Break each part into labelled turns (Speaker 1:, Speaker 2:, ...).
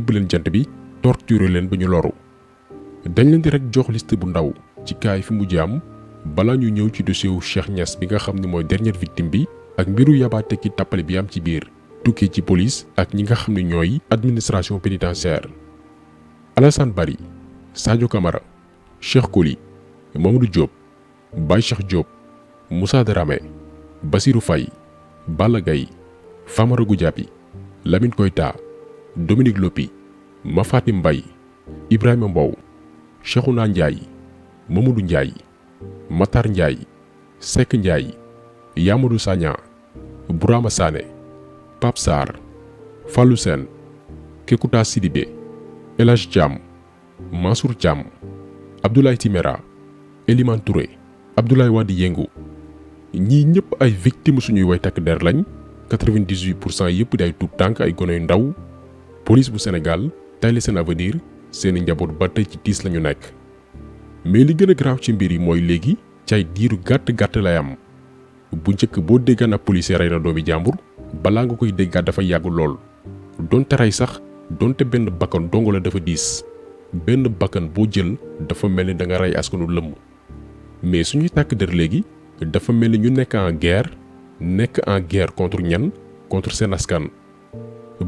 Speaker 1: nëbb leen jant bi torturer leen ba ñu loru dañ leen di rek jox liste bu ndaw ci kaay fi mujj am balaa ñu ñëw ci dossier wu Cheikh Niass bi nga xam ne mooy dernière victime bi ak mbiru yabaate ki tàppale bi am ci biir tukkee ci police ak ñi nga xam ne ñooy administration pénitentiaire. Alassane Bari, Sadio Camara, Cheikh Koli, Mamadou Diop, Baye Cheikh Diop, Moussa Dramé, Bassirou Faye, Balla Gaye, Famara Goudiaby, Lamine Koita, Dominique Lopi, Mafati Mbaye, Ibrahima Mbow, Cheikhouna Ndiaye, Mamadou Ndiaye, Matar Ndiaye, Seck Ndiaye, Yamadou Sagna, Bourama Sané, Pape Sarr, Fallou Sène, Kekuta Sidibé, El Hadj Thiam, Mansour Thiam, Abdoulaye Timéra, Elimane Touré, Abdoulaye Wade Yengu ñii ñëpp ay victimes suñuy way takk der lañ 98% yëpp di ay tuut tànk ay gone yu ndaw police bu Sénégal tayle seen avenir seeni njaboot ba tey ci tiis lañu nekk. mais li gën a graaw ci mbir yi mooy léegi ci ay diiru gàtt lay am bu njëkk boo déggaan ab policier rey na doomi jàmbur balaa nga koy déggaat dafa yàgg lool donte rey sax donte benn bakkan dongo la dafa diis benn bakkan boo jël dafa mel ni da nga rey askanu lëmm mais suñuy tàkk der léegi dafa mel ni ñu nekk en guerre contre ñan contre seen askan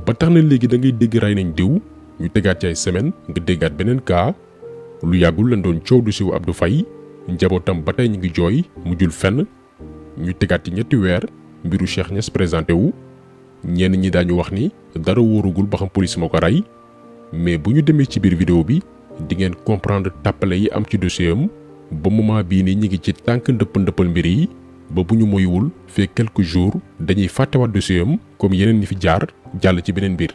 Speaker 1: ba tax na léegi da ngay dégg rey nañ diw ñu tegaat ci ay semaine nga déggaat beneen cas lu yàggul lañ doon coow du siw Abdou Faye njabootam ba tey ñu ngi jooy mujjul fenn ñu tegaat ci ñetti weer mbiru Cheikh Niass présenté wu ñenn ñi daañu wax ni dara wóorugul ba xam police moo ko rey mais bu ñu demee ci biir vidéo bi di ngeen comprendre tàppale yi am ci dossier am ba moment bii nii ñi ngi ci tànk ndëppal mbir yi ba bu ñu moywul fee quelques jours dañuy fàttewaat dossier am comme yeneen ñi fi jaar jàll ci beneen mbir.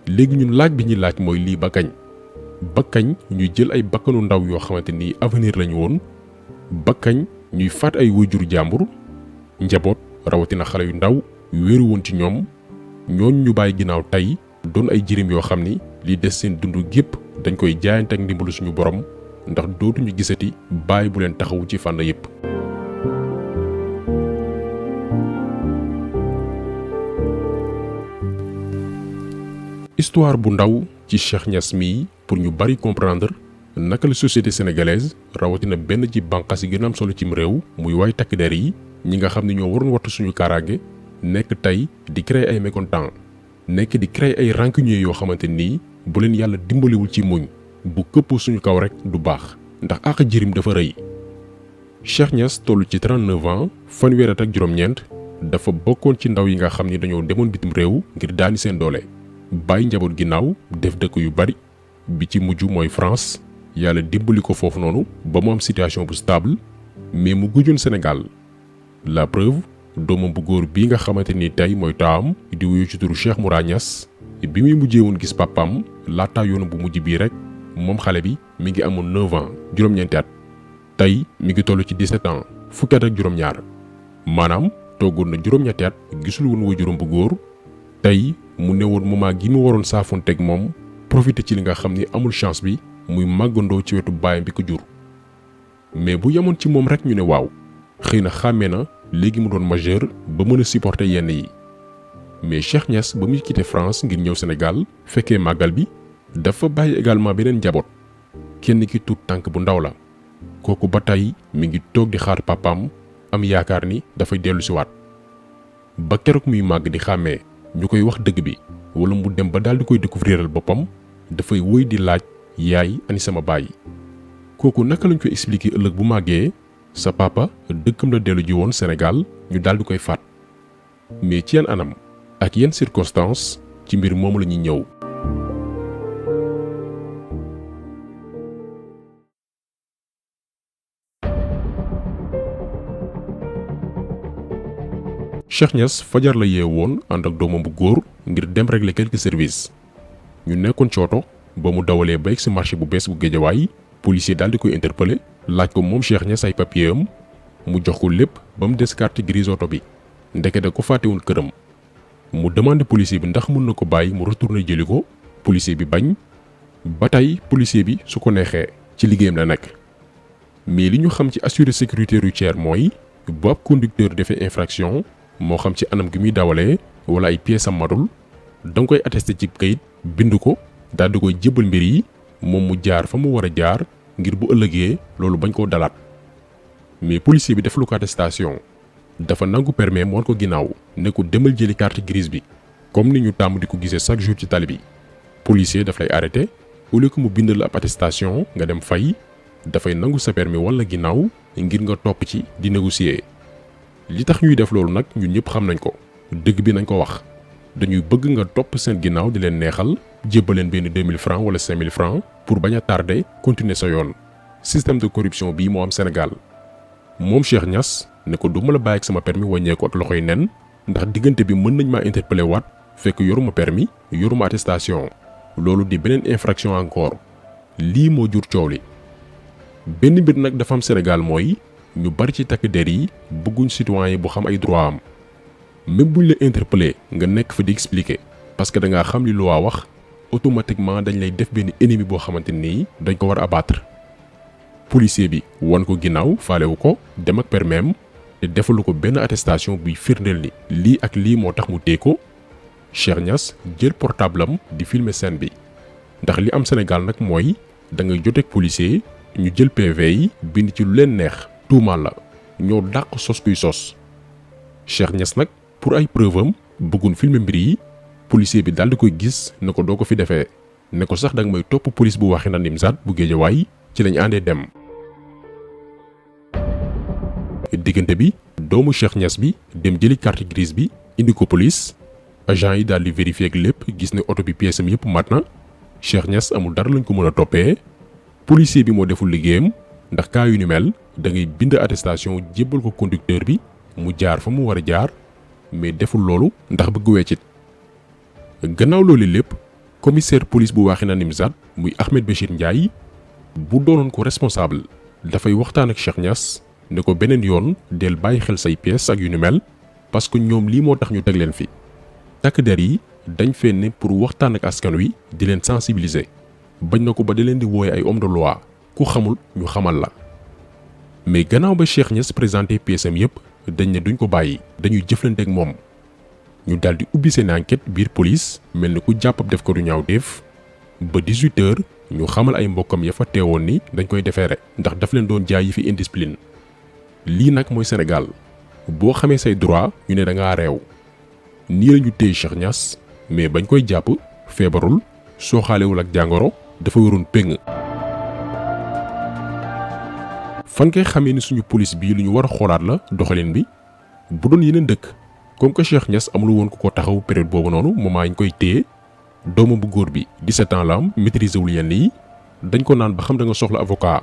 Speaker 1: léegi ñun laaj bi ñuy laaj mooy lii ba kañ ñuy jël ay bakkanu ndaw yoo xamante ni avenir lañu woon ba kañ ñuy faat ay waajur jàmbur njaboot rawatina xale yu ndaw wéeru woon ci ñoom ñooñ ñu bàyyi ginnaaw tey doon ay jirim yoo xam ni li des seen dund gépp dañ koy jaayante ak ndimbalu suñu borom ndax dootuñu gisati bàyyi bu leen taxawu ci fànn yépp. histoire bu ndaw ci Cheikh Niass mii pour ñu bari comprendre naka la société sénégalaise rawatina benn ci bànqaas yi gën a am solo cim réew muy waay takk der yi ñi nga xam ne ñoo waroon wattu suñu kaaraange nekk tey di créer ay mécontents nekk di créer ay rancuniers yoo xamante nii bu leen yàlla dimbaliwul ci muñ bu këpp suñu kaw rek du baax ndax àq jirim dafa rëy. Cheikh Niass toll ci 39 ans fanweer ak juróom-ñeent dafa bokkoon ci ndaw yi nga xam ni dañoo demoon bitim réew ngir daani seen doole bàyyi njaboot ginnaaw def dëkk yu bari bi ci mujj mooy France yàlla dimbali ko foofu noonu ba mu am situation bu stable mais mu gëjoon Sénégal la preuve doomam bu góor bii nga xamante ni tey mooy taawam di wuyu ci turu Cheikh Moura Niass bi muy mujjee woon gis papaam laataa yoonu bu mujj bii rek moom xale bi mi ngi amoon 9 ans juróom-ñeenti at tey mi ngi toll ci 17 ans fukki at ak juróom-ñaar maanaam toogoon na juróom-ñetti at gisul woon waajuram bu góor tey mu newoon moment gi mu waroon saafoonteeg moom profité ci li nga xam ni amul chance bi muy màggandoo ci wetu baayam bi ko jur mais bu yemoon ci moom rek ñu ne waaw xëy na xàmmee na léegi mu doon majeur ba mën a supporter yenn yi mais Cheikh Niass ba muy quitté France ngir ñëw Sénégal fekkee màggal bi dafa bàyyi également beneen njaboot kenn ki tuut tànk bu ndaw la kooku ba tey mi ngi toog di xaar papaam am yaakaar ni dafay dellu si waat ba keroog muy màgg di xàmmee ñu koy wax dëgg bi wala mu dem ba daal di koy découvriral boppam dafay wëy di laaj yaay ani sama baay kooku naka lañ koy expliquer ëllëg bu màggee sa papa dëkkam la dellu ji woon Sénégal ñu daal di koy faat mais ci yan anam ak yenn circonstances ci mbir moomu la ñuy ñëw. Cheikh Niass fajar la yee woon ànd ak doomam bu góor ngir dem régler quelques services ñu nekkoon cooto ba mu dawalee ba egg si marché bu bees bu Géejawaay policier daal di koy interpeller laaj ko moom Cheikh Niass ay papier am mu jox ko lépp ba mu des carte grise oto bi ndeke da ko fàttewul këram mu demandé policier bi ndax mën na ko bàyyi mu retourner jëli ko policier bi bañ ba tey policier bi su ko neexee ci liggéeyam la nekk mais li ñu xam ci assurer sécurité routière mooy bu ab conducteur defee infraction moo xam ci anam gi muy dawalee wala ay pièces am matul da nga koy attesté ci kayit bind ko daal di koy jébbal mbir yi moom mu jaar fa mu war a jaar ngir bu ëllëgee loolu bañ koo dalaat. mais policier bi defalu ko attestation dafa nangu permis mu wan ko ginnaaw ne ko demal jëli carte grise bi comme ni ñu tàmm di ko gisee chaque jour ci tali bi. policier daf lay arrêté au lieu que mu bindal ab attestation nga dem fay dafay nangu sa permis wala ginnaaw ngir nga topp ci di négocier. li tax ñuy def loolu nag ñun ñëpp xam nañ ko dëgg bi nañ ko wax dañuy bëgg nga topp seen ginnaaw di leen neexal jébbaleen benn 2000 francs wala 5000 francs pour bañ a tardé continuer sa yoon. système de corruption bii moo am Sénégal. moom Cheikh Niass ne ko du ma la bàyyi ak sama permis wàññeeku ak loxoy nen ndax diggante bi mën nañ maa interpellé waat fekk yoruma permis yoruma attestation loolu di beneen infraction encore lii moo jur coow li. benn mbir nag dafa am Sénégal mooy ñu bari ci takk der yi bëgguñ citoyen bu xam ay droit am même buñ la interpellé nga nekk fa di expliquer parce que da ngaa xam li loi wax automatiquement dañ lay def benn ennemi boo xamante ni dañ ko war a abattre. policier bi wan ko ginnaaw faalewu ko dem ak permeem te defalu ko benn attestation buy firndeel ni lii ak lii moo tax mu téye ko. Cheikh Niass jël portable am di filmer scène bi ndax li am Sénégal nag mooy da ngay joteeg policier ñu jël PV yi bind ci lu leen neex tuumaal la ñoo dàq sos kuy sos. Cheikh Niass nag pour ay preuve am bëggoon filmer mbir yi policier bi daal di koy gis ne ko doo ko fi defee ne ko sax da nga may topp police bu waxi na Nimzaat bu Géejawaay ci lañ àndee dem. diggante bi doomu Cheikh Niass bi dem jëli carte grise bi indi ko police agent yi daal di vérifier ak lépp gis ne oto bi pièce am yëpp mat na Cheikh Niass amul dara lañ ko mën a toppee. policier bi moo deful liggéeyam ndax cas yu ni mel da ngay bind attestation jébbal ko conducteur bi mu jaar fa mu war a jaar mais deful loolu ndax bëgg weccit. gannaaw loolu lépp commissaire police bu Wakhinane Nimzatt muy Ahmed Béchir Ndiaye bu doonoon ko responsable dafay waxtaan ak Cheikh Niass ne ko beneen yoon del bàyyi xel say pièces ak yu ni mel parce que ñoom lii moo tax ñu teg leen fi. takk der yi dañ fee ne pour waxtaan ak askan wi di leen sensibiliser bañ na ko ba di leen di wooye ay homme de loi ku xamul ñu xamal la. mais gannaaw ba Cheikh Niass présenté pièces am yëpp dañ ne duñ ko bàyyi dañuy jëflante ak moom. ñu daal di ubbi seen enquête biir police mel ni ku jàppab def ko du ñaaw def ba 18h ñu xamal ay mbokkam ya fa teewoon ni dañ koy defeere ndax daf leen doon jaay yi fi indiscipline. lii nag mooy Sénégal boo xamee say droit ñu ne da ngaa réew nii la ñu téye Cheikh Niass mais bañ koy jàpp feebarul soo xaalewul ak jàngoro dafa waroon péng. fan koy xamee ni suñu police bii lu ñu war a xoolaat la doxalin bi bu doon yeneen dëkk comme que Cheikh Niass amul woon ku ko taxaw période boobu noonu moment yi ñu koy téye doomam bu góor bi 17 ans la am maîtriser wul yenn yi dañ ko naan ba xam da nga soxla avocat.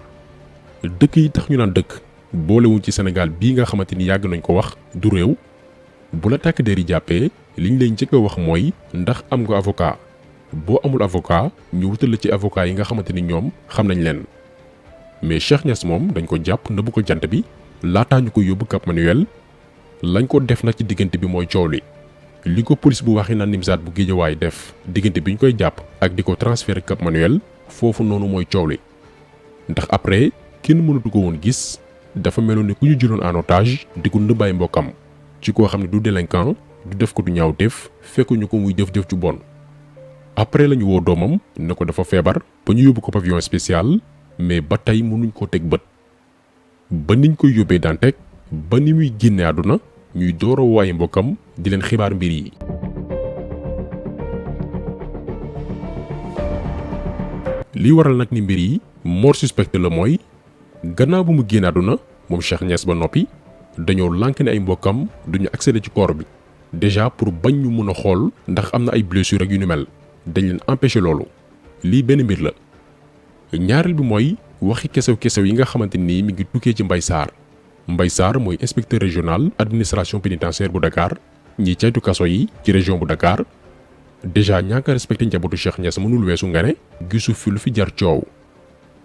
Speaker 1: dëkk yi tax ñu naan dëkk boolewuñ ci Sénégal bii nga xamante ni yàgg nañ ko wax du réew bu la takk der yi jàppee liñ lay njëkk a wax mooy ndax am nga avocat boo amul avocat ñu wutal la ci avocat yi nga xamante ni ñoom xam nañ leen. mais Cheikh Niass moom dañ ko jàpp nëbbu ko jant bi laataa ñu ko yóbbu Cap Manuel lañ ko def nag ci diggante bi mooy coow li ko police bu Wakhinane Nimzatt bu Géejawaay def diggante bi ñu koy jàpp ak di ko transféré Cap Manuel foofu noonu mooy coow li ndax après kenn mënatu ko woon gis dafa meloon ni ku ñu jëloon en otage di ko nëbbaay mbokkam ci koo xam ne du délinquant du def ko du ñaaw def fekkuñu ko muy jëf-jëf ju bon. après la ñu woo doomam ne ko dafa feebar ba ñu yóbbu ko pavillon spécial mais ba tey mënuñ koo teg bët ba niñ koy yóbbee Dantec ba ni muy génne àdduna ñuy door a waaye mbokkam di leen xibaar mbir yi. li waral nag ni mbir yi mort suspecte la mooy gannaaw bu mu génne àdduna moom Cheikh Niass ba noppi dañoo lànk ne ay mbokkam duñu accéder ci corps bi déjà pour bañ ñu mun a xool ndax am na ay blessures ak yu ni mel dañ leen empêcher loolu lii benn mbir la. ñaareel bi mooy waxi kesew-kesew yi nga xamante ni mi ngi tukkee ci Mbaye Sarr mooy inspecteur régional administration pénitentiaire bu Dakar ñi caytu kaso yi ci région bu Dakar déjà ñàkk a respecté njabootu Cheikh Niass mënul weesu nga ne gisu fi lu fi jar coow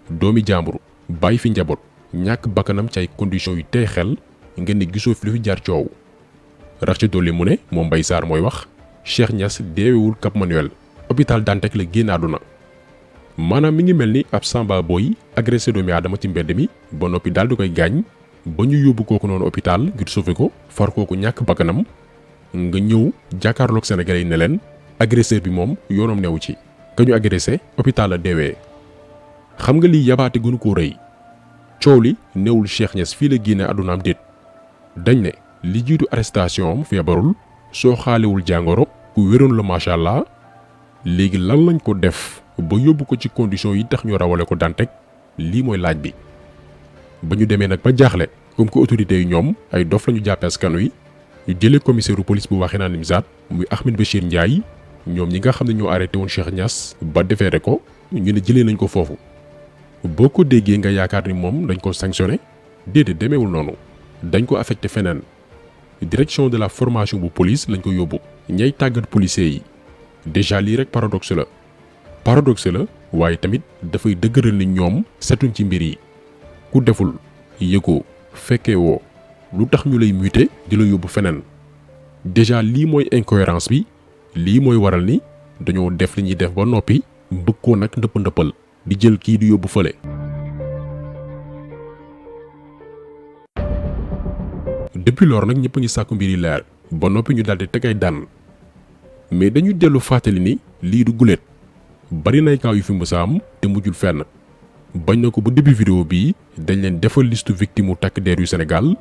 Speaker 1: doomi jàmbur bàyyi fi njaboot ñàkk bakkanam ci ay conditions yu tey xel ngeen ne gisoo fi lu fi jar coow rax ci dolli mu ne moom Mbaye Sarr mooy wax Cheikh Niass deewewul Cap Manuel hôpital Dantec la génn àdduna maanaam mi ngi mel ni ab samba boy agressé doomi aadama ci mbedd mi ba noppi daal di koy gaañ ba ñu yóbbu kooku noonu hôpital ngir sauver ko far kooku ñàkk bakkanam nga ñëw jàkkaarloog sénégalais yi ne leen agresseur bi moom yoonam newu ci ka ñu agressé hôpital la deewee. xam nga lii yabaate gënu ko rëy coow li newul Cheikh Niass fii la génne àddunaam déet dañ ne li jiitu arrestation am feebarul soo xaalewul jàngoro ku wéroon la macha allah léegi lan lañ ko def ba yóbbu ko ci condition yi tax ñu rawale ko Dantec lii mooy laaj bi. ba ñu demee nag ba jaaxle comme que autorités yi ñoom ay dof lañu jàppee askan wi ñu jëlee commissaire police bu Wakhinane Nimzatt muy Ahmed Bachir Ndiaye ñoom ñi nga xam ne ñoo arrêté woon Cheikh Niass ba defeere ko ñu ne jëlee nañ ko foofu. boo ko déggee nga yaakaar ni moom dañ ko sanctionné déedéet demeewul noonu dañ ko affecté feneen direction de la formation bu police lañ ko yóbbu ñay tàggat policiers yi déjà lii rek paradoxe la waaye tamit dafay dëgëral ni ñoom setuñ ci mbir yi ku deful yëgoo fekkee woo lu tax ñu lay muté di la yóbbu feneen déjà lii mooy incohérence bi lii mooy waral ni dañoo def li ñuy def ba noppi bëgg koo nag ndëppal di jël kii di yóbbu fële. depuis lors nag ñëpp a ngi sàkku mbir yi leer ba noppi ñu daldi teg ay daan mais dañu dellu fàttali ni lii du guléet bari nay kaaw yu fi mës a am te mujjul fenn bañ na ko ba début vidéo bii dañ leen defal liste victime mu takk der yu Sénégal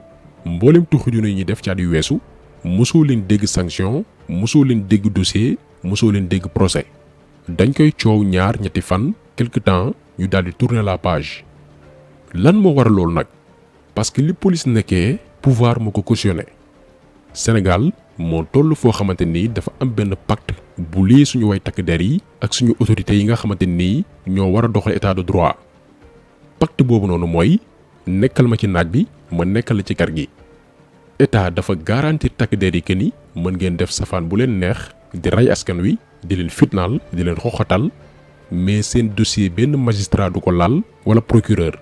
Speaker 1: mboolem tuxu yu ñuy def ci at yu weesu mosoo leen dégg sanction mosoo leen dégg dossier mosoo leen dégg procès dañ koy coow ñaar ñetti fan quelque temps ñu daldi tourner la page lan moo war loolu nag parce que li police nekkee pouvoir moo ko cautionné Sénégal moo toll foo xamante ni dafa am benn pacte bu lii suñu way takk der yi ak suñu autorités yi nga xamante ni ñoo war a doxal état de droit pacte boobu noonu mooy nekkal ma ci naaj bi ma nekkal la ci kër gi état dafa garantir takk der yi que ni mën ngeen def safaan bu leen neex di rey askan wi di leen fitnaal di leen xoxatal mais seen dossier benn magistrat du ko laal wala procureur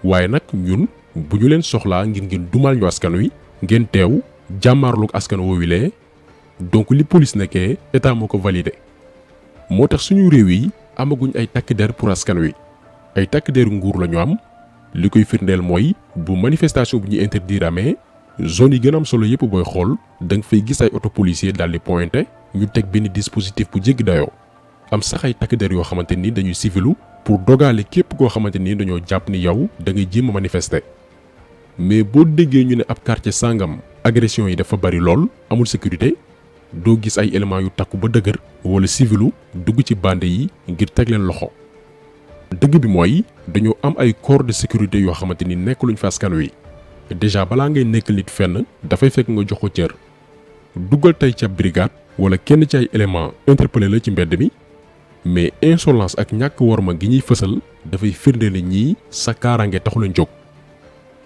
Speaker 1: waaye nag ñun bu ñu leen soxlaa ngeen dumal ñu askan wi ngeen teew jàmmaarloog askan woowilee donc li police nekkee état moo ko validé moo tax suñu réew yi amaguñ ay takk der pour askan wi ay takk deru nguur la ñu am li koy firndeel mooy bu manifestation bu ñuy interdire amee zone yi gën a am solo yëpp booy xool da nga fay gis ay auto policier daal di pointé ñu teg benn dispositif bu jéggi dayoo am sax ay takk der yoo xamante ni dañuy civilu pour dogaale képp koo xamante ni dañoo jàpp ni yow da ngay jéem a manifester mais boo déggee ñu ne ab quartier sangam agression yi dafa bari lool amul sécurité doo gis ay éléments yu takku ba dëgër wala civilu dugg ci bande yi ngir teg leen loxo dëgg bi mooy dañoo am ay corps de sécurité yoo xamante ni nekkuluñ fa askan wi déjà balaa ngay nekk nit fenn dafay fekk nga jox ko cër duggal tey ca brigade wala kenn ci ay éléments interpellé la ci mbedd mi mais insolence ak ñàkk worma gi ñuy fësal dafay firndeel ñii sa kaaraange taxu leen jóg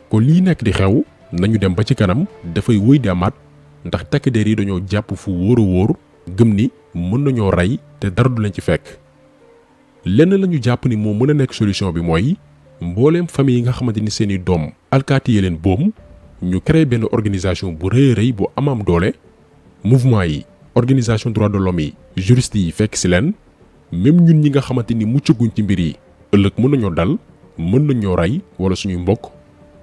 Speaker 1: ko lii nekk di xew nañu dem ba ci kanam dafay wëy di amaat ndax takk der yi dañoo jàpp fu wóor a wóor gëm ni mën nañoo rey te dara du leen ci fekk lenn lañu jàpp ni moo mën a nekk solution bi mooy mbooleem famille yi nga xamante ni seeni doom alkaati yee leen boom ñu créé benn organisation bu rëy a rëy bu amam doole mouvement yi organisation droits de l'homme yi juristes yi fekk si leen même ñun ñi nga xamante ni muccaguñ ci mbir yi ëllëg mën nañoo dal mën nañoo rey wala suñuy mbokk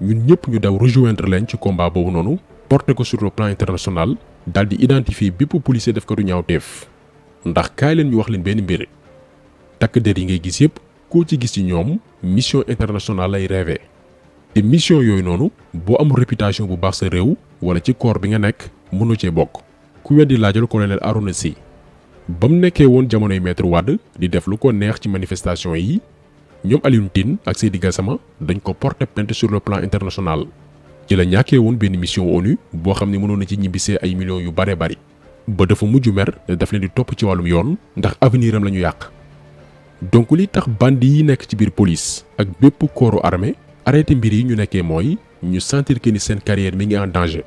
Speaker 1: ñun ñëpp ñu daw rejoindre leen ci combat boobu noonu porté ko sur le plan international daal di identifier bépp policier def ko du ñaawteef ndax kaay leen ñu wax leen benn mbir takk der yi ngay gis yëpp koo ci gis ci ñoom mission internationale lay rêvé te mission yooyu noonu boo amul réputation bu baax sa réew wala ci corps bi nga nekk mënu cee bokk ku weddi laajal colonel Arouna Sy ba mu nekkee woon jamonoy maître Wade di def lu ko neex ci manifestation yi ñoom Alioune Tine ak Seydi Gassama dañ ko porter plainte sur le plan international ci la ñàkkee woon benn mission ONU boo xam ne mënoon na ci ñibbisee ay millions yu bare bari ba dafa mujj mer ne daf leen di topp ci wàllum yoon ndax avenir am la ñu yàq donc li tax bandi yi nekk ci biir police ak bépp corps armée arrêté mbir yi ñu nekkee mooy ñu sentir que ni seen carrière mi ngi en danger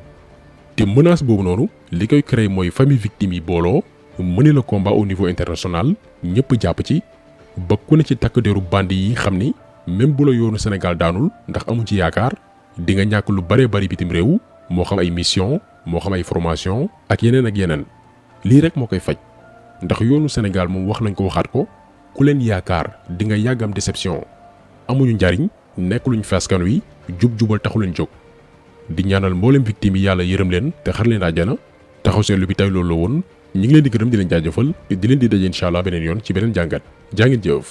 Speaker 1: te menace boobu noonu li koy créé mooy famille victime yi booloo mëne le combat au niveau international ñëpp jàpp ci ba ku ne ci takk deru bandi yi xam ni même bu la yoonu Sénégal daanul ndax amuñ ci yaakaar di nga ñàkk lu bare bari bitim réew moo xam ay mission moo xam ay formation ak yeneen lii rek moo koy faj ndax yoonu Sénégal moom wax nañ ko waxaat ko ku leen yaakaar di nga yàggam déception amuñu njariñ nekk luñ fi askan wi jub-jubal taxu leen jóg di ñaanal mboolem victime yi yàlla yërëm leen te xar leen àjjana taxaw seetlu bi tey loolu la woon ñi ngi leen di gërëm di leen jaajëfal di leen di daje incha allah beneen yoon ci beneen jàngat jaa ngeen jëf.